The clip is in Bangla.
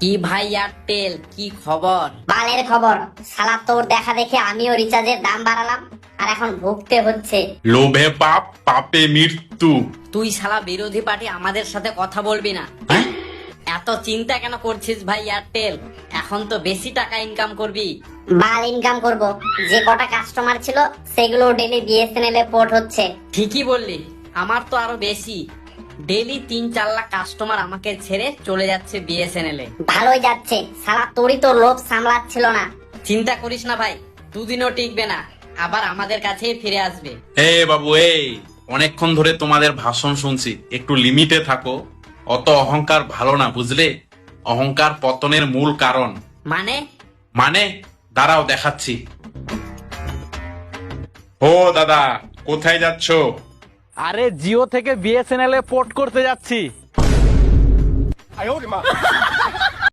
কি ভাই এয়ারটেল, কি খবর? বালের খবর। শালা তোর দেখা দেখে আমিও রিচার্জের দাম বাড়ালাম, আর এখন ভুগতে হচ্ছে। লোভে পাপ, পাপে মৃত্যু। তুই শালা বিরোধী পার্টি, আমাদের সাথে কথা বলবি না। হ্যাঁ? এত চিন্তা কেন করছিস ভাই এয়ারটেল? এখন তো বেশি টাকা ইনকাম করবি। বাল ইনকাম করব, যে কটা কাস্টমার ছিল সেগুলো ডেলি বিএসএনএল এ পোর্ট হচ্ছে। ঠিকই বললি, আমার তো আরো বেশি। ডেলি 3-4 লাখ কাস্টমার আমাকে ছেড়ে চলে যাচ্ছে বিএসএনএল এ। ভালোই যাচ্ছে, শালা তোরই তো লোভ সামলাচ্ছিল না। চিন্তা করিস না ভাই, দুদিনও টিকবে না, আবার আমাদের কাছেই ফিরে আসবে। এ বাবু, এই অনেকক্ষণ ধরে তোমাদের ভাষণ শুনছি, একটু লিমিটে থাকো। অত অহংকার ভালো না, বুঝলে? অহংকার পতনের মূল কারণ। মানে দাঁড়াও, দেখাচ্ছি। ও দাদা, কোথায় যাচ্ছো? আরে জিও থেকে বিএসএনএল এ পোর্ট করতে যাচ্ছি।